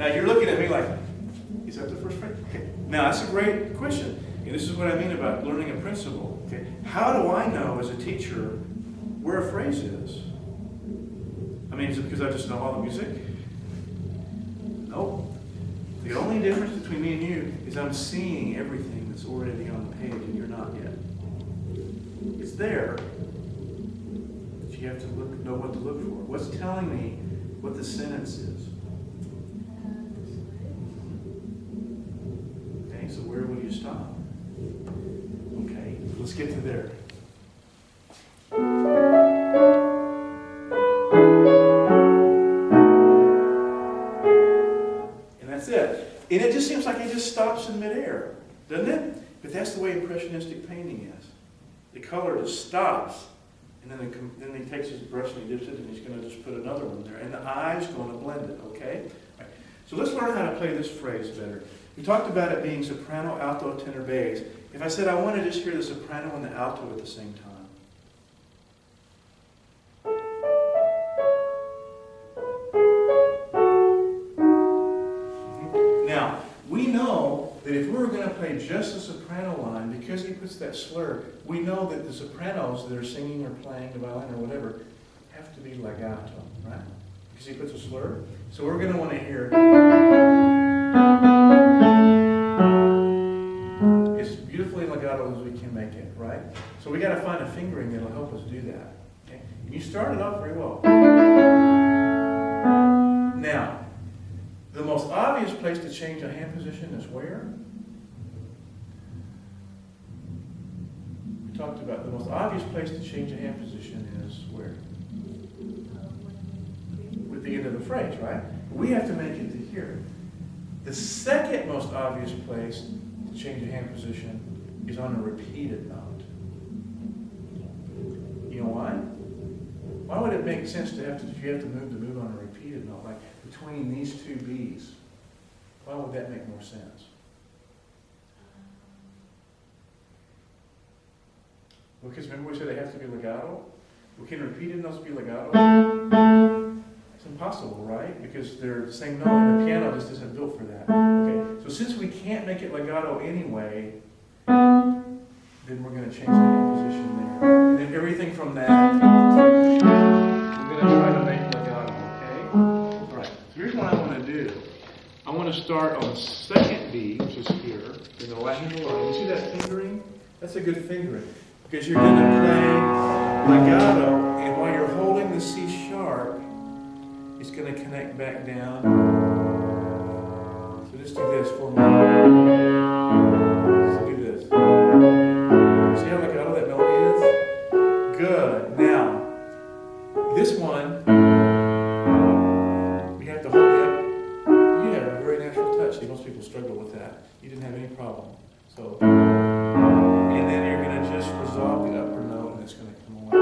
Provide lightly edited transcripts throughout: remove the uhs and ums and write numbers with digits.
Now you're looking at me like, is that the first phrase? Okay. Now that's a great question. And this is what I mean about learning a principle. Okay. How do I know as a teacher where a phrase is? I mean, is it because I just know all the music? Nope. The only difference between me and you is I'm seeing everything that's already on the page and you're not yet. It's there, but you have to know what to look for. What's telling me what the sentence is? Okay, so where will you stop? Okay, let's get to there. And that's it. And it just seems like it just stops in midair, doesn't it? But that's the way impressionistic painting is. The color just stops, and then he takes his brush and he dips it, and he's going to just put another one there, and the eye's going to blend it. Okay. Right. So let's learn how to play this phrase better. We talked about it being soprano, alto, tenor, bass. If I said I want to just hear the soprano and the alto at the same time. Now, we know that if we were going to play just the soprano line, because he puts that slur, we know that the sopranos that are singing or playing the violin or whatever have to be legato, right? Because he puts a slur. So we're going to want to hear as beautifully legato as we can make it, right? So we got to find a fingering that'll help us do that. Okay? And you started off very well. Now, the most obvious place to change a hand position is where? We talked about the most obvious place to change a hand position is where? With the end of the phrase, right? We have to make it to here. The second most obvious place to change a hand position is on a repeated note. You know why? Why would it make sense to if you have to move on a repeated note, like between these two B's? Why would that make more sense? Because remember we said they have to be legato? Well, can repeated notes be legato? It's impossible, right? Because they're the same note, and the piano just isn't built for that. Okay, so since we can't make it legato anyway, then we're going to change the hand position there. And then everything from that, we're going to try to make legato, okay? All right, so here's what I want to do. I want to start on second B, which is here, in the right hand line. You see that fingering? That's a good fingering. Because you're going to play legato, and while you're holding the C sharp, it's going to connect back down. So just do this for me. So do this. See how legato that melody is? Good. Now, this one, we have to hold the up. You have a very natural touch. See, most people struggle with that. You didn't have any problem. So, and then you're going to just resolve the upper note, and it's going to come away.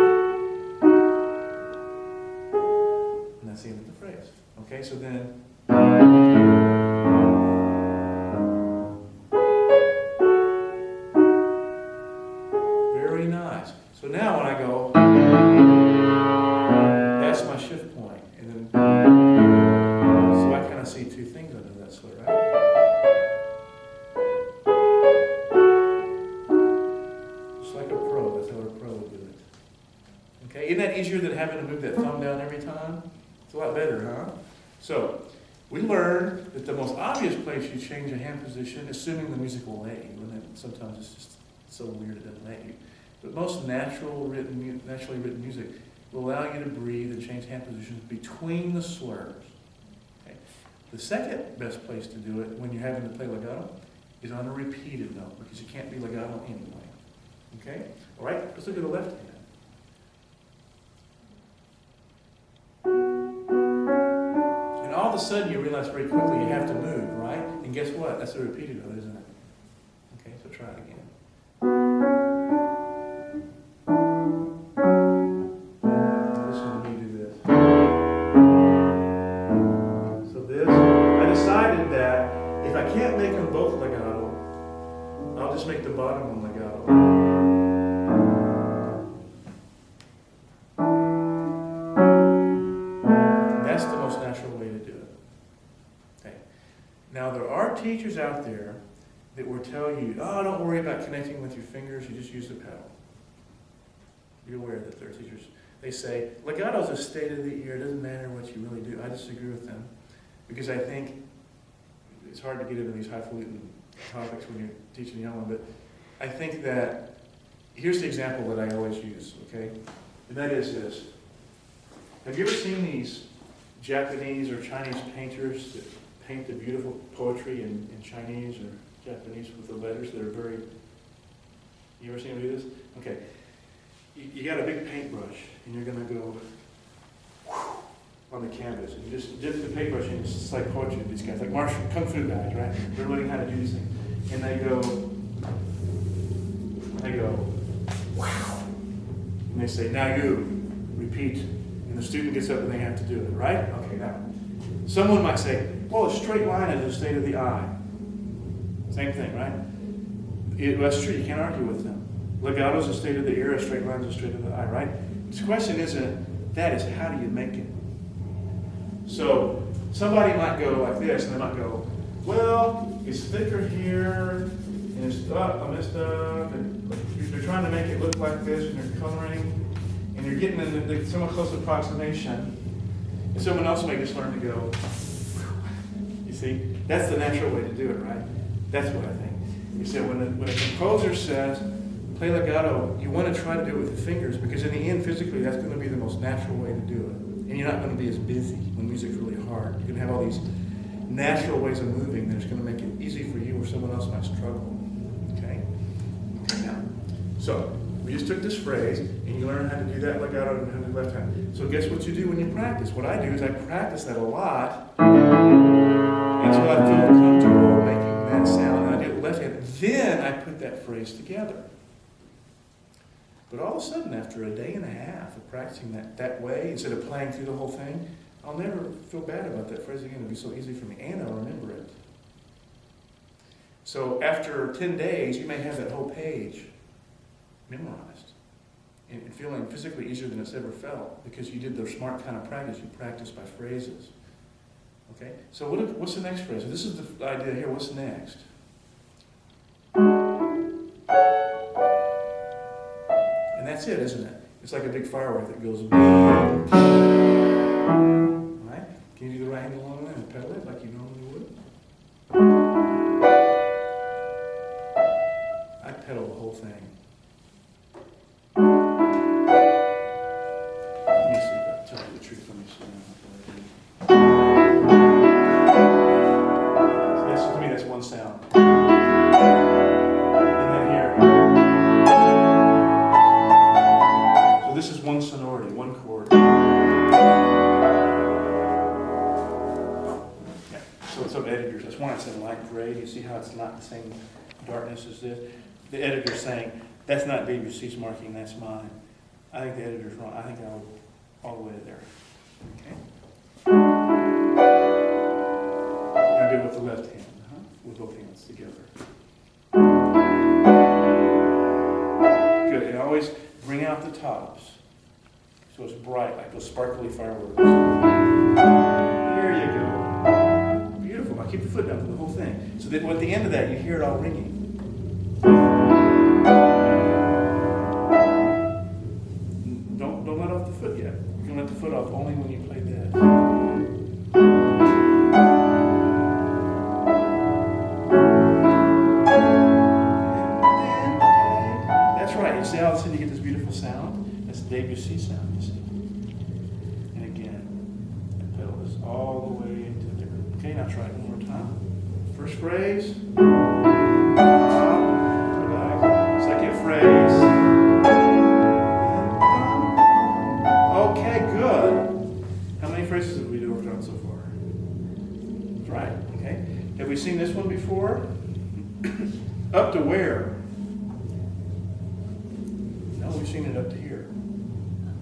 And that's the end of the phrase. Okay, so then. Very nice. So now when I go, that's my shift point. And then, so I kind of see two things under that slur, right? Just like a pro, that's how a pro would do it. Okay, isn't that easier than having to move that thumb down every time? It's a lot better, huh? So, we learned that the most obvious place you change a hand position, assuming the music will let you, and then sometimes it's just so weird it doesn't let you. But most naturally written music will allow you to breathe and change hand positions between the slurs. Okay. The second best place to do it when you're having to play legato is on a repeated note, because you can't be legato anyway. Okay? All right, let's look at the left hand. And all of a sudden you realize very quickly you have to move, right? And guess what? That's a repeated note, isn't it? Okay, so try it again. Listen to me do this. So this, I decided that if I can't make them both legato, I'll just make the bottom one legato. That's the most natural way to do it. Okay. Now, there are teachers out there that will tell you, oh, don't worry about connecting with your fingers, you just use the pedal. You're aware that there are teachers. They say, legato is a state of the ear, it doesn't matter what you really do. I disagree with them, because I think it's hard to get into these highfalutin topics when you're teaching young ones, but I think that, here's the example that I always use, okay? And that is this. Have you ever seen these Japanese or Chinese painters that paint the beautiful poetry in Chinese or Japanese with the letters that are very, you ever seen them do this? Okay. You got a big paintbrush and you're gonna go on the canvas and you just dip the paintbrush in, it's just like poetry, these guys, like martial kung fu guys, right? They're learning how to do these things. And they go, wow. And they say, now you, repeat. And the student gets up and they have to do it, right? Okay, now. Someone might say, well, a straight line is the state of the eye. Same thing, right? That's true, you can't argue with them. Legato is a state of the ear, a straight line is a state of the eye, right? The question isn't, that is how do you make it? So, somebody might go like this, and they might go, well, it's thicker here, and it's up, I messed up, and they're trying to make it look like this, and they're coloring, and you're getting in the somewhat close approximation, and someone else may just learn to go, you see? That's the natural way to do it, right? That's what I think. You said when a composer says, play legato, you want to try to do it with the fingers, because in the end, physically, that's going to be the most natural way to do it. And you're not going to be as busy when music's really hard. You're going to have all these natural ways of moving that's going to make it easy for you where someone else might struggle. Okay? Okay, now, so we just took this phrase, and you learn how to do that legato and how to do left hand. So guess what you do when you practice? What I do is I practice that a lot until I feel comfortable making that sound, and I do it left hand. Then I put that phrase together. But all of a sudden, after a day and a half of practicing that way, instead of playing through the whole thing, I'll never feel bad about that phrase again. It'll be so easy for me, and I'll remember it. So after 10 days, you may have that whole page memorized and feeling physically easier than it's ever felt, because you did the smart kind of practice. You practice by phrases. Okay? So what's the next phrase? So this is the idea here. What's next? And that's it, isn't it? It's like a big firework that goes boom. Right? Can you do the right hand along that and pedal it like you normally would? I pedal the whole thing. Let me see if I tell you the truth. Let me see. So that's, to me, that's one sound. This is one sonority, one chord. Yeah. So some editors, that's why I said light gray. You see how it's not the same darkness as this? The editor's saying, that's not Debussy's marking, that's mine. I think the editor's wrong. I think I'll all the way to there. Okay. I do it with the left hand, with both hands together. Good. And always bring out the tops. So it's bright, like those sparkly fireworks. There you go. Beautiful. Now keep the foot down for the whole thing. So that at the end of that, you hear it all ringing. Don't let off the foot yet. You can let the foot off only when you play this. That's right. You see how all of a sudden you get this beautiful sound? That's the Debussy sound, you see. And again, the pedal is all the way into there. Okay, now try it one more time. First phrase. Second phrase. Okay, good. How many phrases have we worked on so far? That's right, okay. Have we seen this one before? Up to where? No, we've seen it up to here.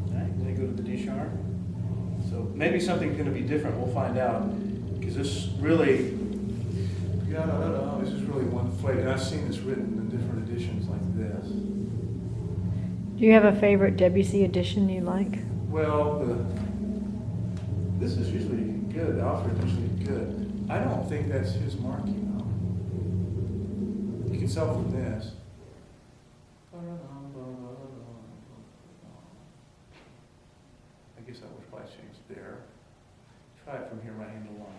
Then go to the D sharp. So maybe something's going to be different. We'll find out, because this really, this is really one flavor. And I've seen this written in different editions like this. Do you have a favorite Debussy edition you like? Well, this is usually good. The Alfred is usually good. I don't think that's his mark, you know. You can tell from this. I guess I would probably change there. Try it from here, right hand alone.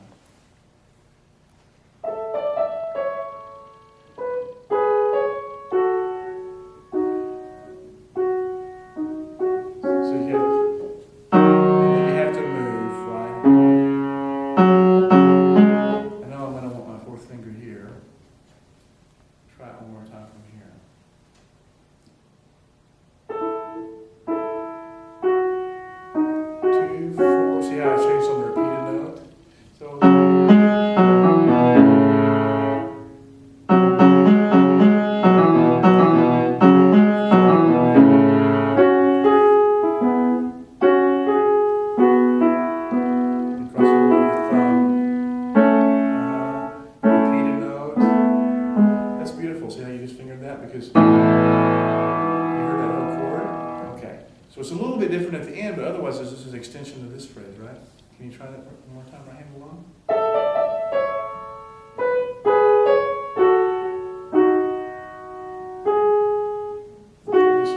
So you have to move, right? I know I'm going to want my fourth finger here. Try it one more time from here. 2, 4. See how I changed on the repeated note? So. Because you heard that whole chord? Okay. So it's a little bit different at the end, but otherwise this is an extension of this phrase, right? Can you try that one more time, right hand alone? This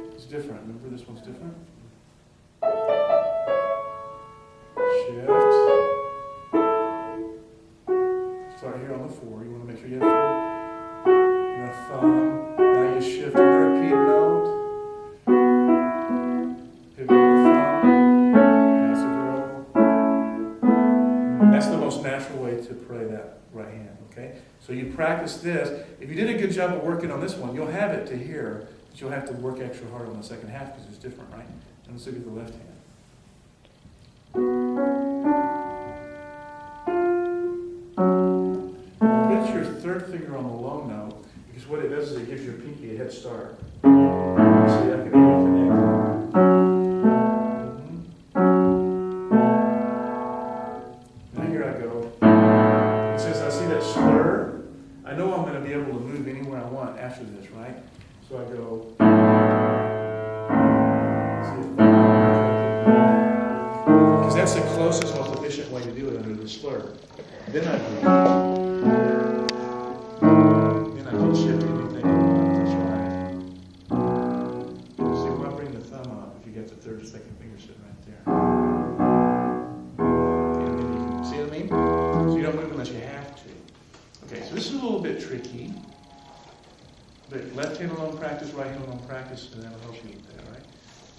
one is different. Remember this one's different? Shift. Start here on the 4. You want to make sure you have 4. And a thumb. Now you shift on the repeat note. Pivot on the thumb. Pass it row. That's the most natural way to play that right hand, okay? So you practice this. If you did a good job of working on this one, you'll have it to here, but you'll have to work extra hard on the second half because it's different, right? And let's look at the left hand. Your third finger on the low note, because what it does is it gives your pinky a head start. See, I can even connect. Now here I go. And since I see that slur, I know I'm going to be able to move anywhere I want after this, right? So I go. Because that's the closest, most efficient way to do it under the slur. Then I do. Shift anything you want to try. See, when I bring the thumb up, if you get the third or second finger sitting right there. And then you can, see what I mean? So you don't move unless you have to. Okay, so this is a little bit tricky. But left hand alone practice, right hand alone practice, and that'll help you with that, right?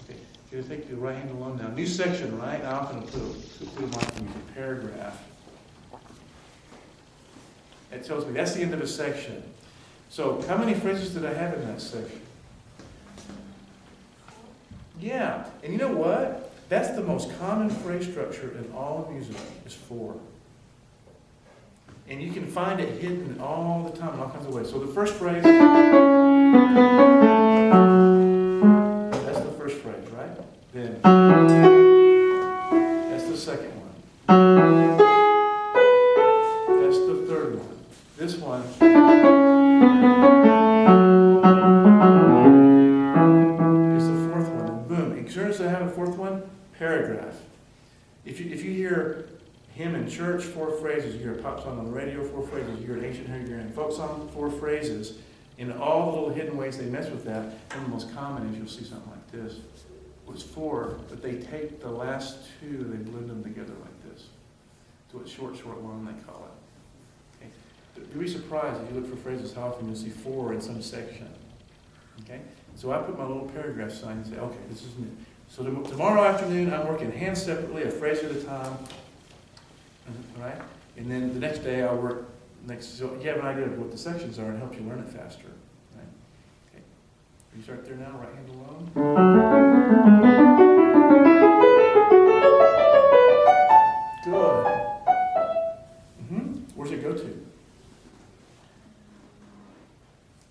Okay, you're going to take the right hand alone now. New section, right? Now I'm going to put my paragraph. It tells me that's the end of a section. So, how many phrases did I have in that section? Yeah, and you know what? That's the most common phrase structure in all of music, is 4. And you can find it hidden all the time in all kinds of ways. So the first phrase, that's the first phrase, right? Then, that's the second one. That's the third one. This one, it's the fourth one, and boom. As soon as I have a fourth one, paragraph. If you hear hymn in church, 4 phrases. You hear a pop song on the radio, 4 phrases. You hear an ancient hymn, you hear a folk song, 4 phrases. In all the little hidden ways they mess with that, one of the most common is you'll see something like this. Was 4, but they take the last 2, they blend them together like this. So it's short, long, they call it. You'll be surprised if you look for phrases how often you'll see 4 in some section. Okay? So I put my little paragraph sign and say, okay, this is new. So tomorrow afternoon, I'm working hands separately, a phrase at a time. Right? And then the next day, I'll work next. So you have an idea of what the sections are and help you learn it faster. Right? Okay. You start there now, right hand alone. Good. Where's it go to?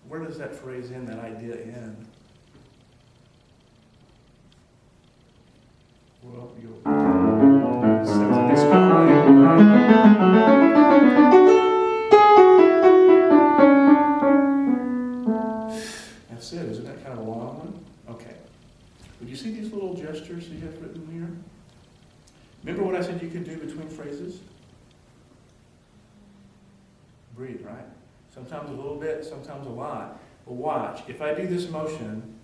Where does that phrase end, that idea end? Well, you'll it's going, right? That's it. Isn't that kind of a long one? Okay. Would you see these little gestures he has written here? Remember what I said you could do between phrases? Breathe, right? Sometimes a little bit, sometimes a lot. But watch, if I do this motion,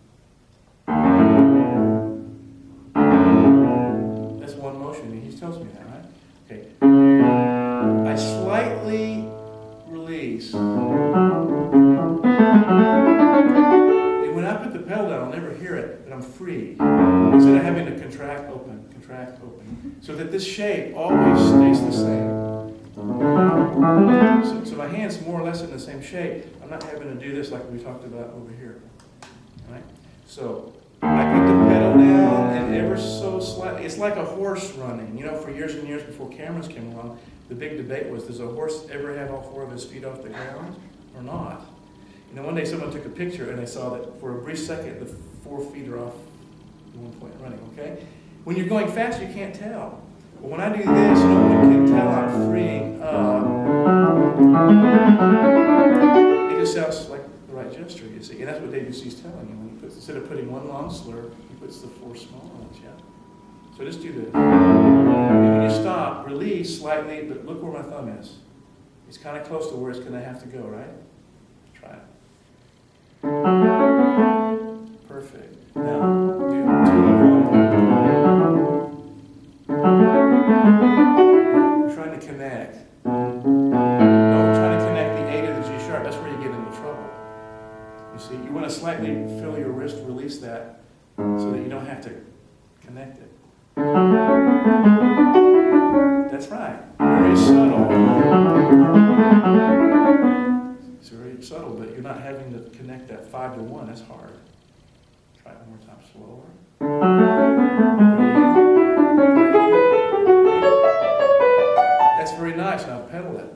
that's one motion, and he tells me that, right? Okay. I slightly release. And when I put the pedal down, I'll never hear it, but I'm free. Instead of having to contract, open, so that this shape always stays the same. So my hand's more or less in the same shape. I'm not having to do this like we talked about over here. All right? So I put the pedal down and ever so slightly. It's like a horse running. You know, for years and years before cameras came along, the big debate was, does a horse ever have all four of his feet off the ground or not? You know, one day someone took a picture and they saw that for a brief second, the 4 feet are off at one point running, okay? When you're going fast, you can't tell. But when I do this, no one can tell I'm freeing up. It just sounds like the right gesture, you see. And that's what Debussy's telling you. When he puts, instead of putting one long slur, he puts the 4 small ones, yeah? So just do this. And when you stop, release slightly, but look where my thumb is. It's kind of close to where it's going to have to go, right? Try it. Perfect. Now, do 2 You're trying to connect. No, we're trying to connect the A to the G sharp. That's where you get into trouble. You see, you want to slightly feel your wrist release that so that you don't have to connect it. That's right. Very subtle. It's very subtle, but you're not having to connect that 5 to 1. That's hard. Try it one more time, slower. That's very nice. Now pedal it.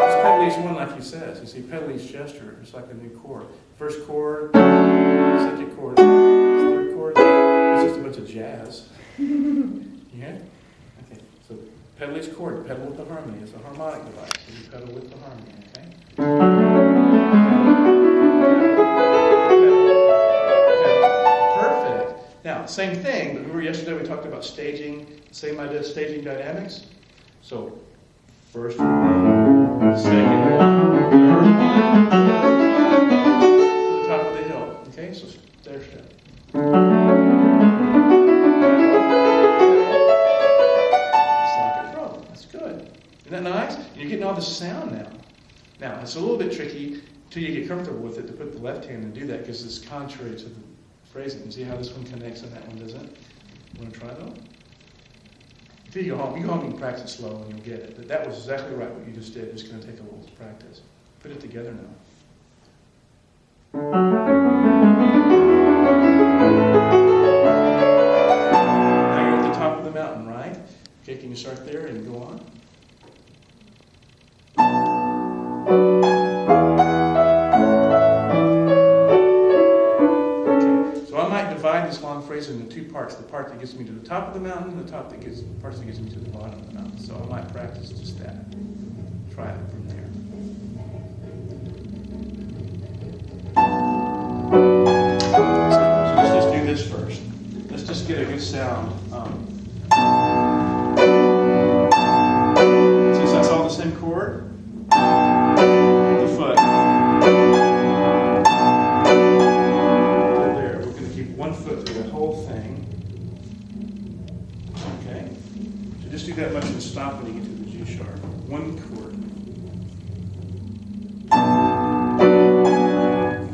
It's pedal each one like he says. You see, pedal each gesture. It's like a new chord. First chord, second chord, third chord. It's just a bunch of jazz. Yeah? Okay. So pedal each chord. Pedal with the harmony. It's a harmonic device. So you pedal with the harmony. Okay? Perfect. Now, same thing, but remember yesterday we talked about staging, same idea, staging dynamics? So, first one, second one, third one, to the top of the hill. Okay, so stair step. It's like a drum. That's good. Isn't that nice? You're getting all the sound now. Now, it's a little bit tricky until you get comfortable with it to put the left hand and do that because it's contrary to the phrasing. You see how this one connects and that one doesn't? You want to try though? If you go home, you can practice it slow and you'll get it. But that was exactly right what you just did. It's going to take a little practice. Put it together now. Now you're at the top of the mountain, right? Okay, can you start there and go on? Divide this long phrase into 2 parts. The part that gets me to the top of the mountain, and the parts that gets me to the bottom of the mountain. So I might practice just that. Try it from there. So let's just do this first. Let's just get a good sound. Since that's all the same chord, the foot. One foot through the whole thing. Okay? So just do that much and stop when you get to the G sharp. 1 chord.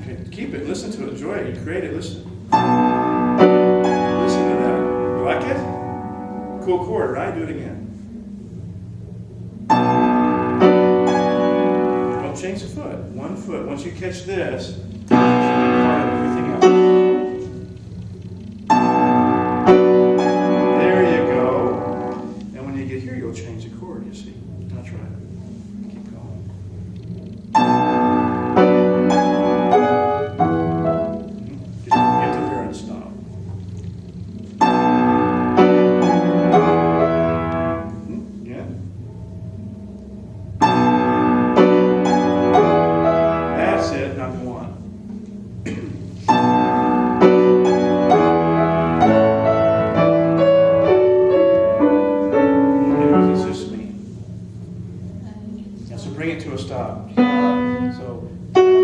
Okay, keep it, listen to it, enjoy it, you create it, listen. Listen to that. You like it? Cool chord, right? Do it again. Don't change the foot. 1 foot. Once you catch this, you should be part of everything else. Change the chord, you see. That's right. Keep going. Just get to there and stop. Yeah. That's it. Now go on. And so bring it to a stop. So, and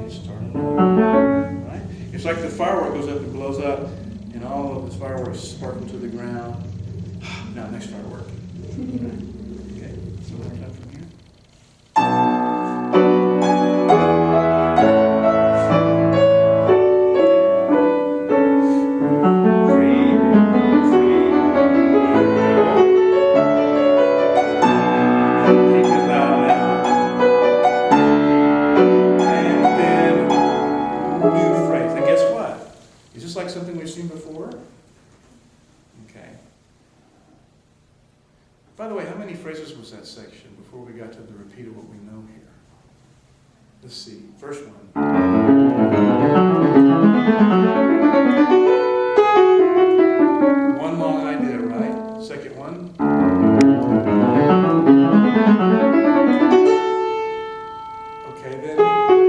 you start another, right? It's like the firework goes up and blows up, and all of the fireworks sparkle to the ground. Now, next firework. Okay, so one more time from here. Like something we've seen before? Okay. By the way, how many phrases was that section before we got to the repeat of what we know here? Let's see. First one. One long idea, right? Second one. Okay, then,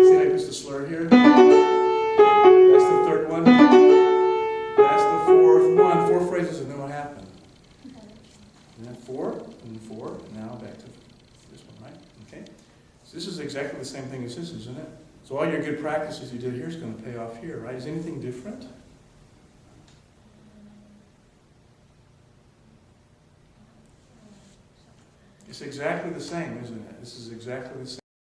see how he puts the slur here? That's the third one. Four phrases, and then what happened? And then four, and four, and now back to this one, right? Okay? So this is exactly the same thing as this, isn't it? So all your good practices you did here is going to pay off here, right? Is anything different? It's exactly the same, isn't it? This is exactly the same.